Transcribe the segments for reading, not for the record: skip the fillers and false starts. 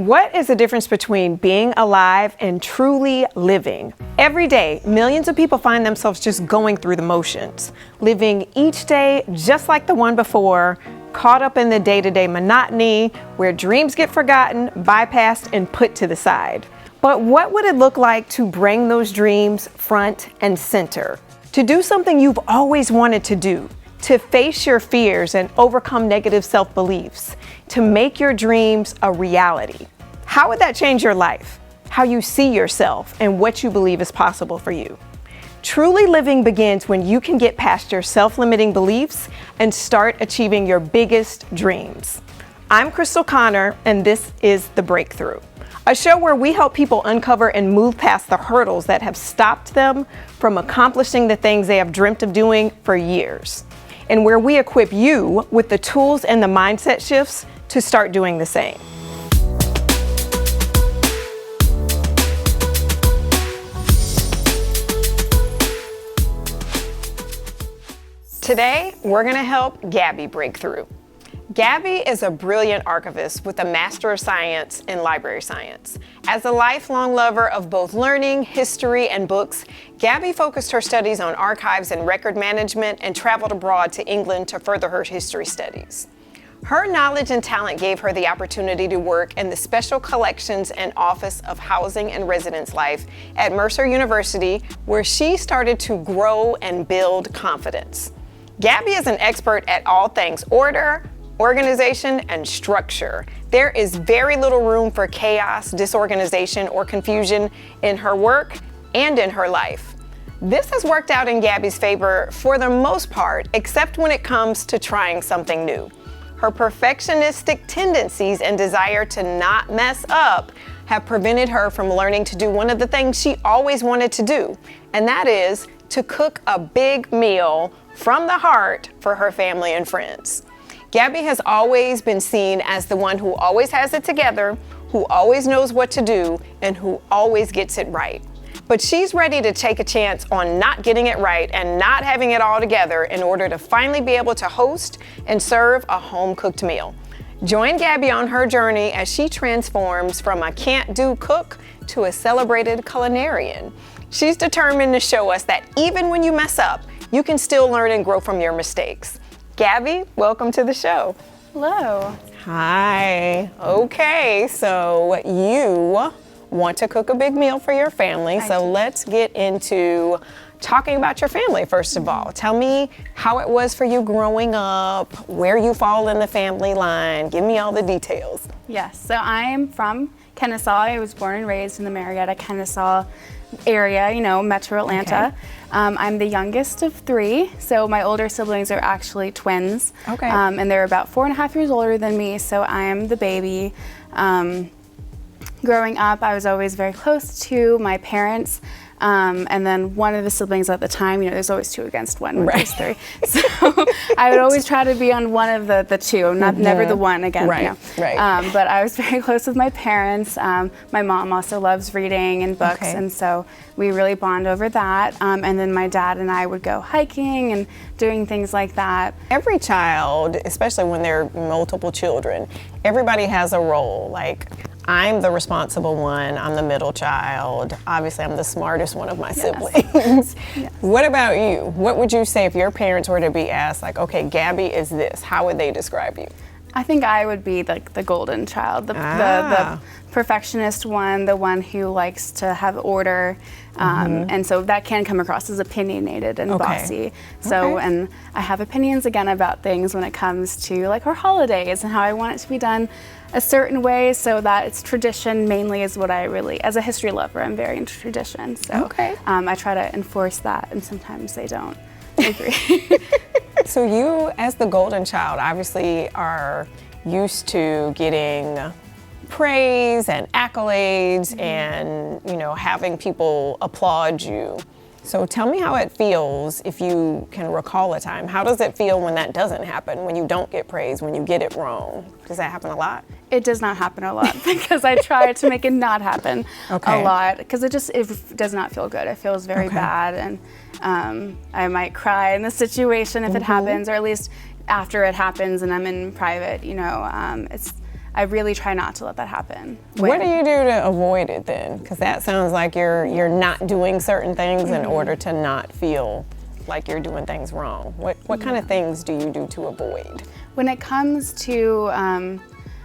What is the difference between being alive and truly living? Every day, millions of people find themselves just going through the motions, living each day just like the one before, caught up in the day-to-day monotony where dreams get forgotten, bypassed, and put to the side. But what would it look like to bring those dreams front and center? To do something you've always wanted to do, to face your fears and overcome negative self-beliefs, to make your dreams a reality. How would that change your life? How you see yourself and what you believe is possible for you? Truly living begins when you can get past your self-limiting beliefs and start achieving your biggest dreams. I'm Krystal Connor, and this is The Breakthrough, a show where we help people uncover and move past the hurdles that have stopped them from accomplishing the things they have dreamt of doing for years, and where we equip you with the tools and the mindset shifts to start doing the same. Today, we're gonna help Gaby break through. Gaby is a brilliant archivist with a Master of Science in Library Science. As a lifelong lover of both learning, history, and books, Gaby focused her studies on archives and record management and traveled abroad to England to further her history studies. Her knowledge and talent gave her the opportunity to work in the Special Collections and Office of Housing and Residence Life at Mercer University, where she started to grow and build confidence. Gaby is an expert at all things order, organization, and structure. There is very little room for chaos, disorganization, or confusion in her work and in her life. This has worked out in Gaby's favor for the most part, except when it comes to trying something new. Her perfectionistic tendencies and desire to not mess up have prevented her from learning to do one of the things she always wanted to do, and that is to cook a big meal from the heart for her family and friends. Gaby has always been seen as the one who always has it together, who always knows what to do, and who always gets it right. But she's ready to take a chance on not getting it right and not having it all together in order to finally be able to host and serve a home-cooked meal. Join Gaby on her journey as she transforms from a can't-do cook to a celebrated culinarian. She's determined to show us that even when you mess up, you can still learn and grow from your mistakes. Gaby, welcome to the show. Hello. Hi. Okay, so you want to cook a big meal for your family, so let's get into talking about your family first of all. Tell me how it was for you growing up, where you fall in the family line. Give me all the details. Yes, so I am from Kennesaw. I was born and raised in the Marietta, Kennesaw area, Metro Atlanta. Okay. I'm the youngest of three, so my older siblings are actually twins. Okay. And they're about 4.5 years older than me, so I am the baby. Growing up, I was always very close to my parents. And then one of the siblings at the time, there's always two against one when there's three. So I would always try to be on one of the two, never the one again. Right. But I was very close with my parents. My mom also loves reading and books, and so we really bond over that. And then my dad and I would go hiking and doing things like that. Every child, especially when there are multiple children, everybody has a role. Like, I'm the responsible one, I'm the middle child. Obviously, I'm the smartest one of my siblings. Yes. What about you? What would you say if your parents were to be asked, like, okay, Gaby is this, how would they describe you? I think I would be like the golden child, the perfectionist one, the one who likes to have order. And so that can come across as opinionated and bossy. So, and I have opinions again about things when it comes to like our holidays and how I want it to be done a certain way so that it's tradition mainly is what I really, as a history lover, I'm very into tradition. So I try to enforce that, and sometimes they don't agree. So you, as the golden child, obviously are used to getting praise and accolades and, having people applaud you. So tell me how it feels, if you can recall a time. How does it feel when that doesn't happen, when you don't get praise, when you get it wrong? Does that happen a lot? It does not happen a lot because I try to make it not happen a lot because it does not feel good. It feels very bad, and I might cry in the situation if it happens, or at least after it happens and I'm in private, I really try not to let that happen. What do you do to avoid it then? Because that sounds like you're not doing certain things in order to not feel like you're doing things wrong. What kind of things do you do to avoid? When it comes to,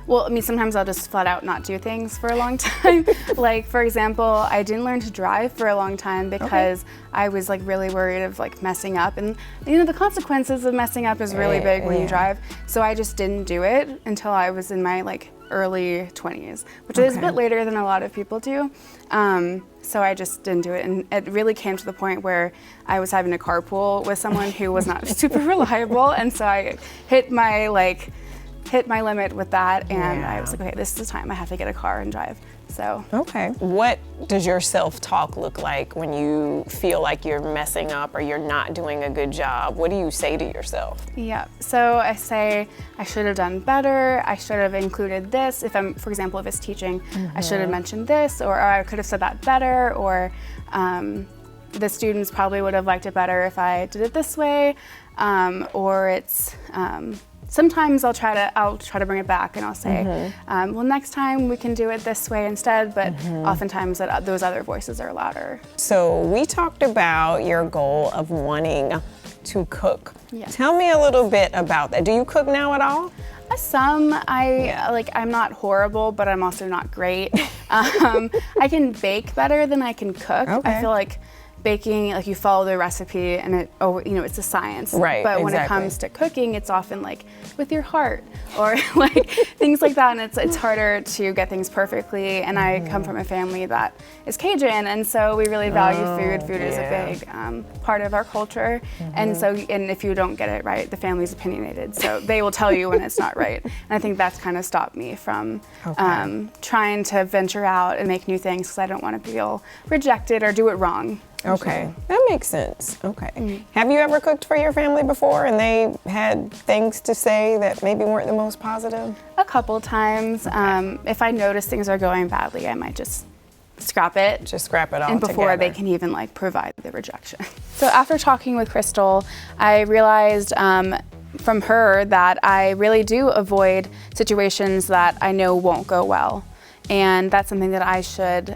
well, I mean, sometimes I'll just flat out not do things for a long time. Like, for example, I didn't learn to drive for a long time because I was like really worried of like messing up. And you know, the consequences of messing up is really big when you drive. So I just didn't do it until I was in my like early 20s, which is a bit later than a lot of people do. So I just didn't do it. And it really came to the point where I was having a carpool with someone who was not super reliable. And so I hit my limit with that, and I was like, okay, this is the time I have to get a car and drive. So. Okay. What does your self-talk look like when you feel like you're messing up or you're not doing a good job? What do you say to yourself? Yeah, so I say I should have done better, I should have included this. If I'm, for example, if it's teaching, I should have mentioned this, or I could have said that better, or the students probably would have liked it better if I did it this way, or it's, sometimes I'll try to bring it back and I'll say, well, next time we can do it this way instead, but oftentimes those other voices are louder. So we talked about your goal of wanting to cook. Yes. Tell me a little bit about that. Do you cook now at all? Some. I'm not horrible, but I'm also not great. I can bake better than I can cook. Okay. I feel like baking, like you follow the recipe and it's a science. Right, But when it comes to cooking, it's often like with your heart or like things like that, and it's harder to get things perfectly. And I come from a family that is Cajun, and so we really value food. Food is a big part of our culture, and if you don't get it right, the family's opinionated, so they will tell you when it's not right. And I think that's kind of stopped me from trying to venture out and make new things, because I don't want to feel rejected or do it wrong. Okay, that makes sense. Okay. Have you ever cooked for your family before and they had things to say that maybe weren't the most positive? A couple times. If I notice things are going badly, I might just scrap it. Just scrap it all and before together. they can even like provide the rejection. So after talking with Krystal, I realized from her that I really do avoid situations that I know won't go well. And that's something that I should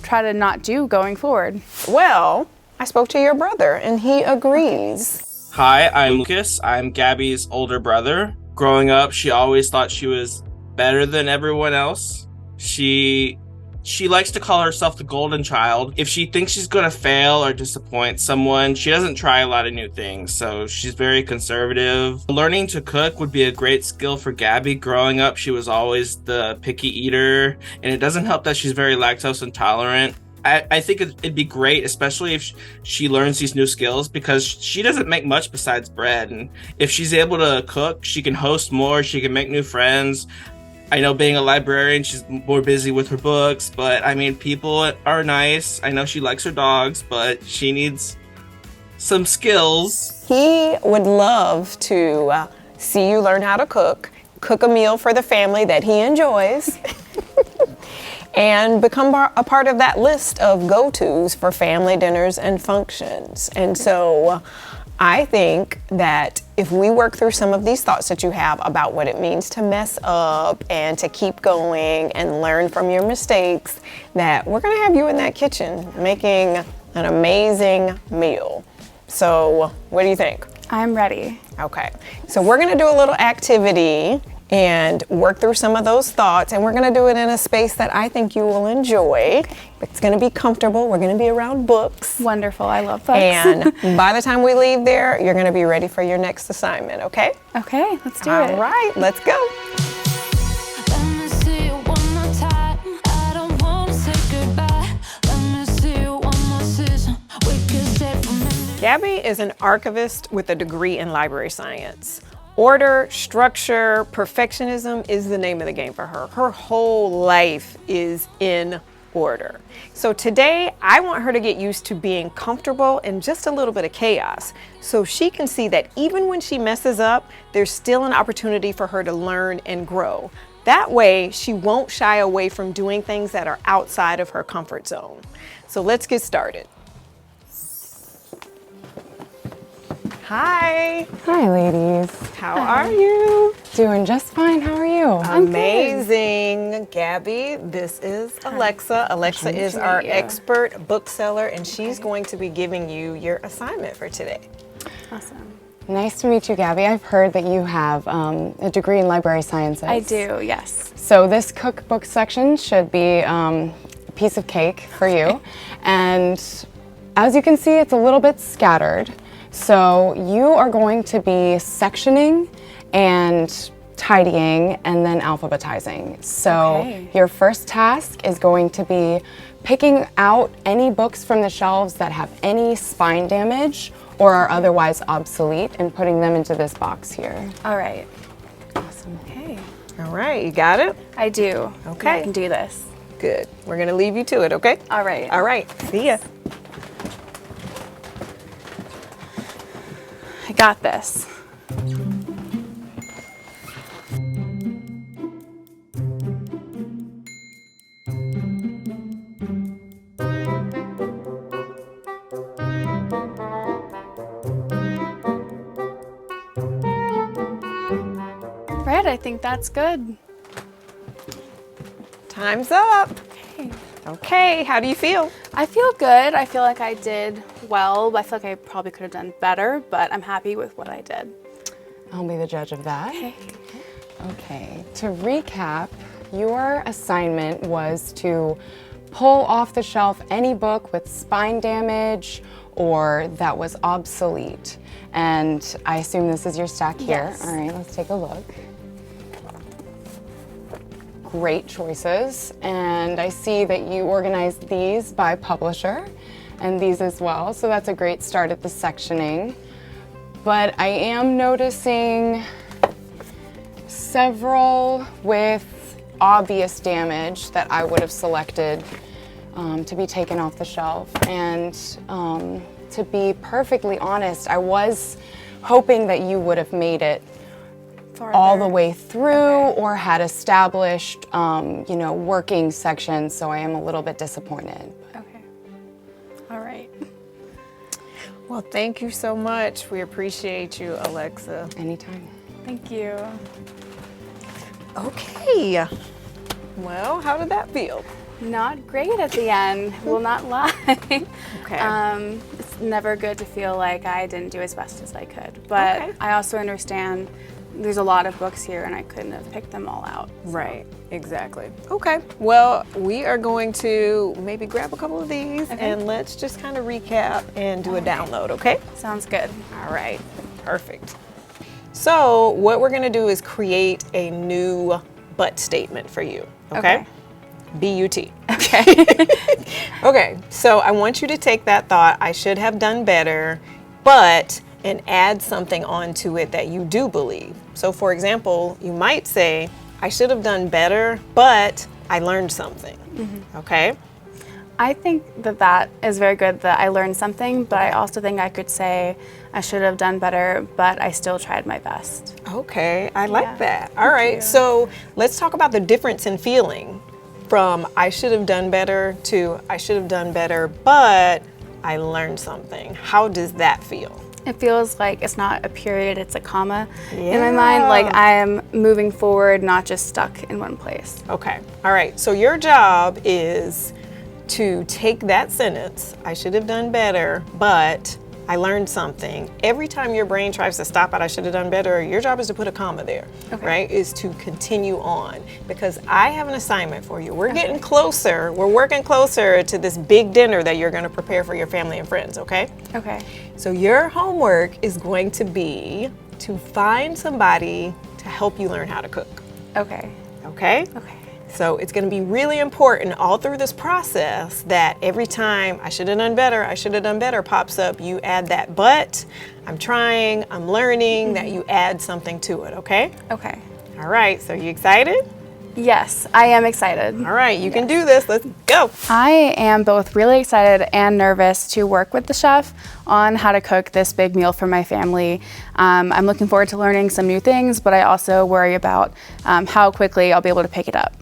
try to not do going forward. Well, I spoke to your brother and he agrees. Hi, I'm Lucas. I'm Gabby's older brother. Growing up, she always thought she was better than everyone else. She likes to call herself the golden child. If she thinks she's gonna fail or disappoint someone, she doesn't try a lot of new things, so she's very conservative. Learning to cook would be a great skill for Gabby. Growing up, she was always the picky eater, and it doesn't help that she's very lactose intolerant. I think it'd be great, especially if she learns these new skills, because she doesn't make much besides bread, and if she's able to cook, she can host more, she can make new friends. I know being a librarian, she's more busy with her books, but I mean, people are nice. I know she likes her dogs, but she needs some skills. He would love to see you learn how to cook a meal for the family that he enjoys, and become a part of that list of go-tos for family dinners and functions. And so I think that if we work through some of these thoughts that you have about what it means to mess up and to keep going and learn from your mistakes, that we're gonna have you in that kitchen making an amazing meal. So what do you think? I'm ready. Okay, so we're gonna do a little activity and work through some of those thoughts, and we're gonna do it in a space that I think you will enjoy. It's gonna be comfortable. We're gonna be around books. Wonderful, I love books. And by the time we leave there, you're gonna be ready for your next assignment, okay? Okay, let's do it. All right, let's go. Let me see you one more time. I don't wanna say goodbye. Let me see you one more season. We could stay for minutes. Gaby is an archivist with a degree in library science. Order, structure, perfectionism is the name of the game for her. Her whole life is in order. So today, I want her to get used to being comfortable in just a little bit of chaos, so she can see that even when she messes up, there's still an opportunity for her to learn and grow. That way, she won't shy away from doing things that are outside of her comfort zone. So let's get started. Hi. Hi, ladies. How are you? Doing just fine. How are you? Amazing. Gabby, this is Alexa. Alexa is our expert bookseller, and she's going to be giving you your assignment for today. Awesome. Nice to meet you, Gabby. I've heard that you have a degree in library sciences. I do, yes. So this cookbook section should be a piece of cake for you. And as you can see, it's a little bit scattered. So you are going to be sectioning and tidying and then alphabetizing. So your first task is going to be picking out any books from the shelves that have any spine damage or are otherwise obsolete and putting them into this box here. All right. Awesome. Okay. All right, you got it? I do. Okay. I can do this. Good. We're going to leave you to it, okay? All right. All right. See ya. I got this. Right, I think that's good. Time's up. Okay. Okay, how do you feel? I feel good. I feel like I did well. I feel like I probably could have done better, but I'm happy with what I did. I'll be the judge of that. Okay. Okay, to recap, your assignment was to pull off the shelf any book with spine damage or that was obsolete. And I assume this is your stack here. Yes. All right, let's take a look. Great choices. And I see that you organized these by publisher and these as well. So that's a great start at the sectioning. But I am noticing several with obvious damage that I would have selected to be taken off the shelf. And to be perfectly honest, I was hoping that you would have made it all the way through or had established, working sections, so I am a little bit disappointed. Okay. All right. Well, thank you so much. We appreciate you, Alexa. Anytime. Thank you. Okay. Well, how did that feel? Not great at the end, will not lie. Okay. It's never good to feel like I didn't do as best as I could, but I also understand there's a lot of books here and I couldn't have picked them all out. So. Right, exactly. Okay, well, we are going to maybe grab a couple of these and let's just kind of recap and do a download, okay? Sounds good. All right, perfect. So what we're gonna do is create a new but statement for you, okay? B-U-T. Okay. Okay, so I want you to take that thought, I should have done better, but, and add something onto it that you do believe. So for example, you might say, I should have done better, but I learned something, okay? I think that is very good that I learned something, but I also think I could say I should have done better, but I still tried my best. Okay, I like that. All right, so let's talk about the difference in feeling from I should have done better to I should have done better, but I learned something. How does that feel? It feels like it's not a period, it's a comma in my mind. Like I am moving forward, not just stuck in one place. Okay, all right, so your job is to take that sentence, I should have done better, but I learned something. Every time your brain tries to stop at I should have done better, your job is to put a comma there, right? Is to continue on, because I have an assignment for you. We're getting closer, we're working closer to this big dinner that you're gonna prepare for your family and friends, okay? Okay. So your homework is going to be to find somebody to help you learn how to cook, Okay. okay? Okay. So it's going to be really important all through this process that every time I should have done better pops up, you add that but, I'm trying, I'm learning, that you add something to it, okay? Okay. All right, so you excited? Yes, I am excited. All right, you can do this, let's go. I am both really excited and nervous to work with the chef on how to cook this big meal for my family. I'm looking forward to learning some new things, but I also worry about how quickly I'll be able to pick it up.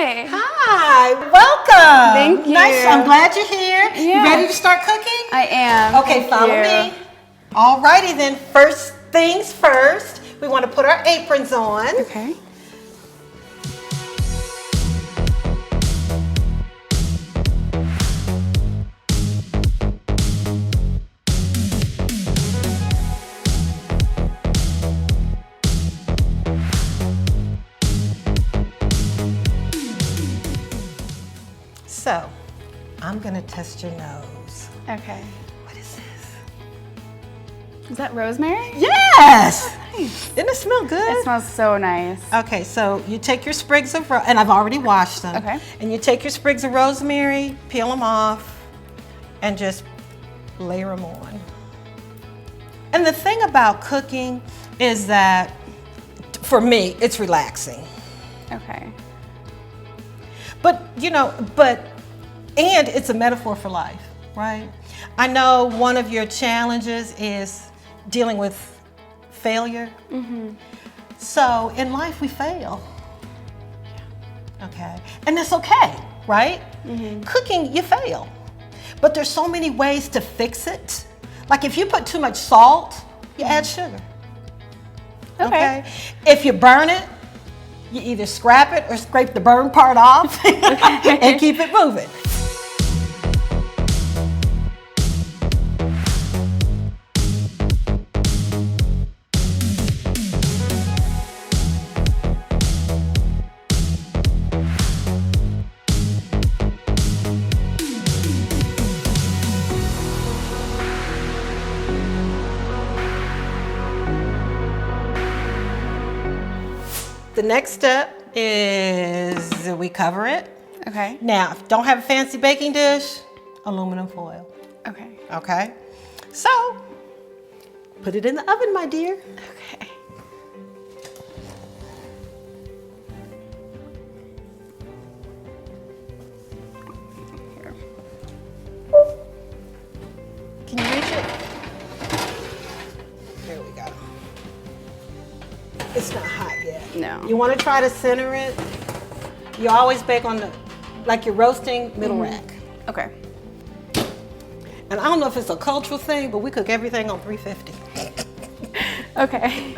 Hi. Hi, welcome. Thank you. Nice. I'm glad you're here. You Yeah. ready to start cooking? I am. Okay, Thank follow you. me. Alrighty then. First things first, we want to put our aprons on. Okay. So, I'm gonna test your nose. Okay. What is this? Is that rosemary? Yes! Nice. Didn't it smell good? It smells so nice. Okay, so you take your sprigs of and I've already washed them. Okay. And you take your sprigs of rosemary, peel them off, and just layer them on. And the thing about cooking is that, for me, it's relaxing. Okay. But, and it's a metaphor for life, right? I know one of your challenges is dealing with failure. Mm-hmm. So in life we fail. Okay. And it's okay, right? Mm-hmm. Cooking, you fail. But there's so many ways to fix it. Like if you put too much salt, you add sugar. Okay. If you burn it, you either scrap it or scrape the burn part off and keep it moving. The next step is we cover it. Okay. Now, if you don't have a fancy baking dish, aluminum foil. Okay. Okay? So, put it in the oven, my dear. Okay. Here. Can you reach it? There we go. It's not hot yet. No. You want to try to center it. You always bake on like you're roasting, middle rack. Okay. And I don't know if it's a cultural thing, but we cook everything on 350. Okay.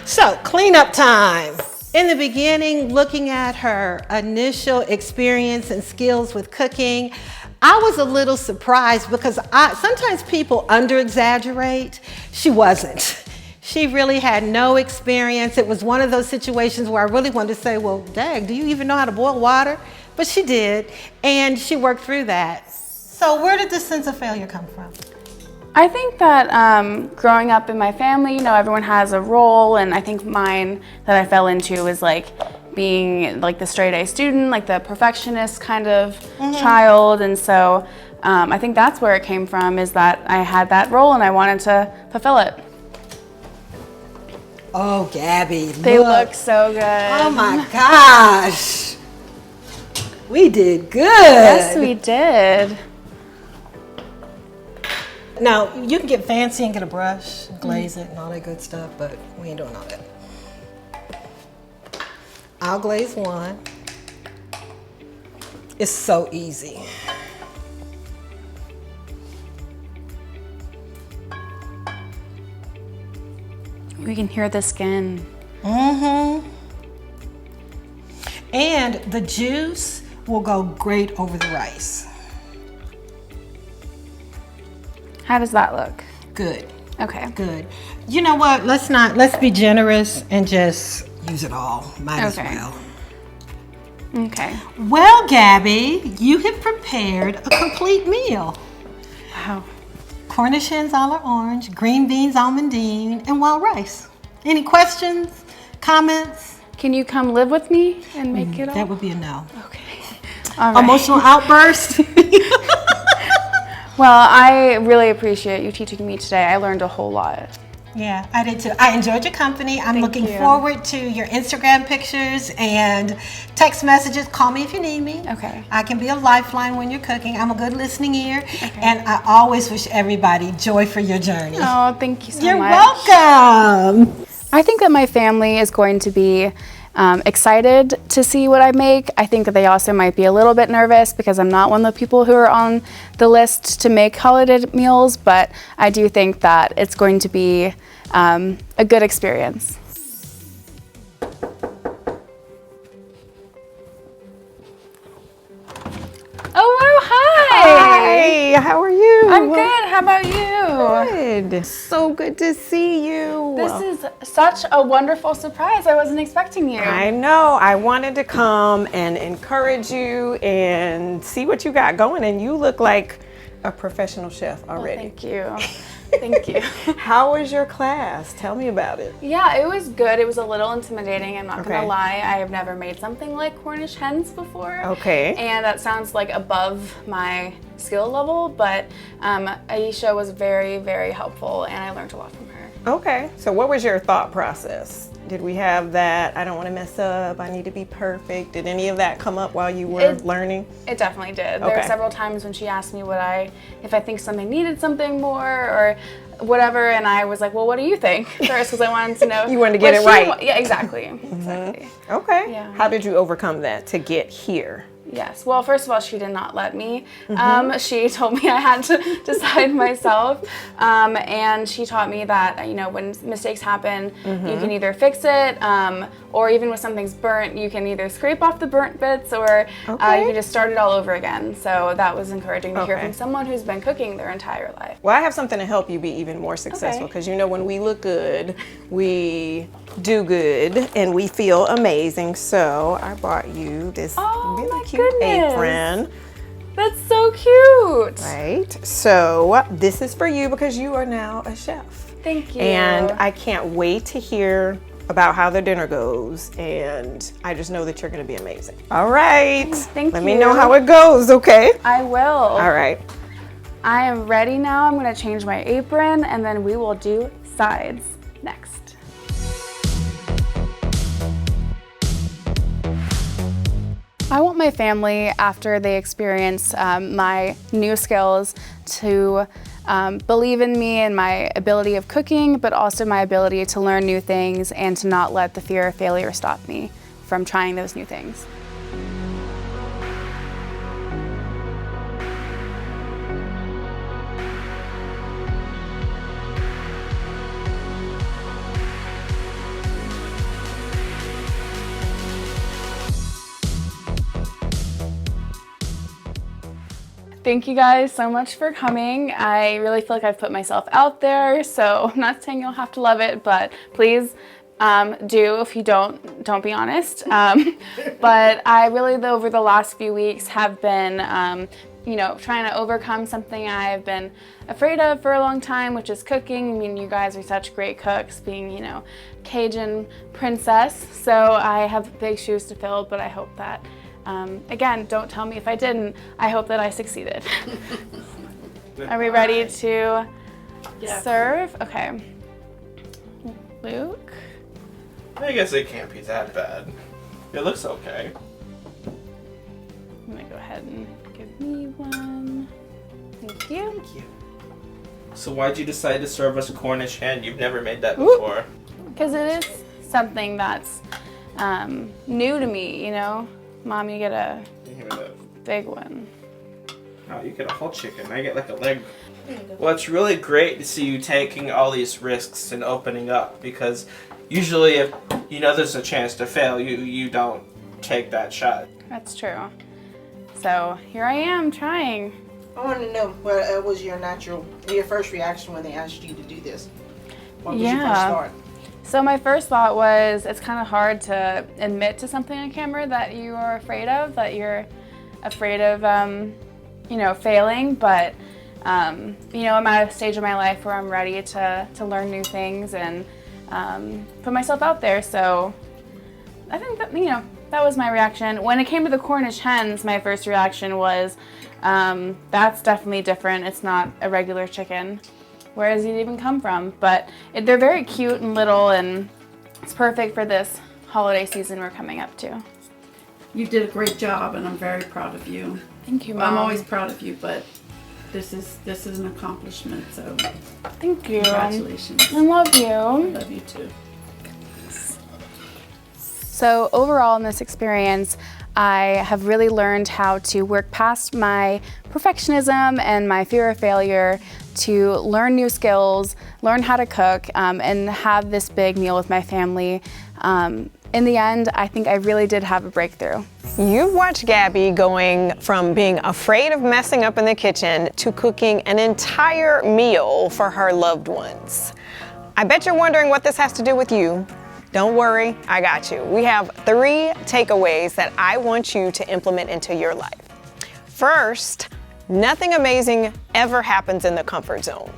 So, cleanup time. In the beginning, looking at her initial experience and skills with cooking, I was a little surprised because sometimes people under-exaggerate. She wasn't. She really had no experience. It was one of those situations where I really wanted to say, well, dang, do you even know how to boil water? But she did, and she worked through that. So where did this sense of failure come from? I think that growing up in my family, everyone has a role, and I think mine that I fell into was like being like the straight A student, like the perfectionist kind of child, and so I think that's where it came from, is that I had that role and I wanted to fulfill it. Oh, Gabby, They look so good. Oh my gosh. We did good. Yes, we did. Now, you can get fancy and get a brush, glaze it and all that good stuff, but we ain't doing all that. I'll glaze one. It's so easy. We can hear the skin. Mm-hmm. And the juice will go great over the rice. How does that look? Good. Okay. Good. You know what? Let's be generous and just use it all. Might as well. Okay. Well, Gabby, you have prepared a complete meal. Wow. Cornish hens a la orange, green beans almondine, and wild rice. Any questions, comments? Can you come live with me and make it all? That would be a no. Okay. All right. Emotional outburst? Well, I really appreciate you teaching me today. I learned a whole lot. Yeah, I did too. I enjoyed your company. I'm looking forward to your Instagram pictures and text messages. Call me if you need me. Okay. I can be a lifeline when you're cooking. I'm a good listening ear. Okay. And I always wish everybody joy for your journey. Oh, thank you so much. You're welcome. I think that my family is going to be excited to see what I make. I think that they also might be a little bit nervous because I'm not one of the people who are on the list to make holiday meals, but I do think that it's going to be a good experience. Oh, wow, hi! Hi, how are you? I'm good, how about you? Good. So good to see you. This is such a wonderful surprise. I wasn't expecting you. I know. I wanted to come and encourage you and see what you got going, and you look like a professional chef already. Thank you. Thank you. How was your class? Tell me about it. Yeah, it was good. It was a little intimidating, I'm not Okay. gonna lie. I have never made something like Cornish hens before. Okay. And that sounds like above my skill level, but Aisha was very, very helpful and I learned a lot from her. Okay. So what was your thought process? Did we have that, I don't want to mess up, I need to be perfect? Did any of that come up while you were learning? It definitely did. There were Okay. several times when she asked me if I think something needed something more or whatever, and I was like, well, what do you think? First, because I wanted to know. You wanted to get what it she right. Yeah, exactly. Exactly. Okay. Yeah. How did you overcome that to get here? Yes. Well, first of all, she did not let me. She told me I had to decide myself, and she taught me that when mistakes happen, you can either fix it, or even when something's burnt, you can either scrape off the burnt bits, or you can just start it all over again. So that was encouraging to hear from someone who's been cooking their entire life. Well, I have something to help you be even more successful because when we look good, we do good and we feel amazing. So I bought you this really cute apron. That's so cute. Right. So this is for you because you are now a chef. Thank you. And I can't wait to hear about how the dinner goes. And I just know that you're going to be amazing. All right. Thank Let you. me know how it goes, okay? I will. All right. I am ready now. I'm going to change my apron and then we will do sides next. I want my family, after they experience my new skills, to believe in me and my ability of cooking, but also my ability to learn new things and to not let the fear of failure stop me from trying those new things. Thank you guys so much for coming. I really feel like I've put myself out there, so I'm not saying you'll have to love it, but please do. If you don't be honest. But I really, over the last few weeks, have been trying to overcome something I've been afraid of for a long time, which is cooking. I mean, you guys are such great cooks, being, Cajun princess. So I have big shoes to fill, but I hope that again, don't tell me if I didn't. I hope that I succeeded. Are we ready to serve? Okay. Luke? I guess it can't be that bad. It looks okay. I'm gonna go ahead and give me one. Thank you. Thank you. So why'd you decide to serve us Cornish hen? You've never made that before. Because it is something that's new to me, Mom, you get a big one. Oh, you get a whole chicken. I get like a leg. Well, it's really great to see you taking all these risks and opening up, because usually if there's a chance to fail, you don't take that shot. That's true. So here I am trying. I want to know what was your first reaction when they asked you to do this? What was your first thought? So my first thought was, it's kind of hard to admit to something on camera that you are afraid of, failing, but I'm at a stage of my life where I'm ready to learn new things and put myself out there. So I think that, that was my reaction. When it came to the Cornish hens, my first reaction was, that's definitely different. It's not a regular chicken. Where does it even come from? But they're very cute and little, and it's perfect for this holiday season we're coming up to. You did a great job, and I'm very proud of you. Thank you, Mom. I'm always proud of you, but this is an accomplishment, so thank you. Congratulations. I love you. I love you too. So overall in this experience, I have really learned how to work past my perfectionism and my fear of failure to learn new skills, learn how to cook, and have this big meal with my family. In the end, I think I really did have a breakthrough. You've watched Gaby going from being afraid of messing up in the kitchen to cooking an entire meal for her loved ones. I bet you're wondering what this has to do with you. Don't worry, I got you. We have 3 takeaways that I want you to implement into your life. First, nothing amazing ever happens in the comfort zone.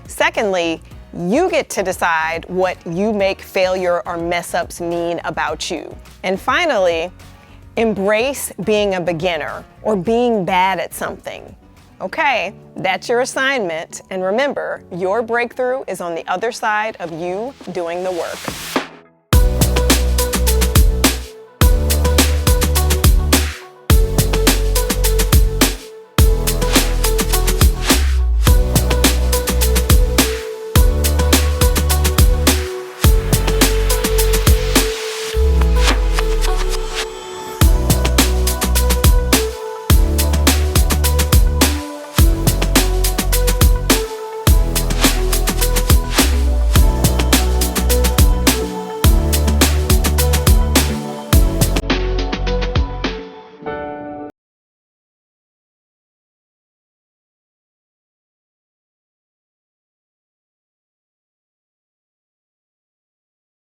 Secondly, you get to decide what you make failure or mess ups mean about you. And finally, embrace being a beginner or being bad at something. Okay, that's your assignment. And remember, your breakthrough is on the other side of you doing the work.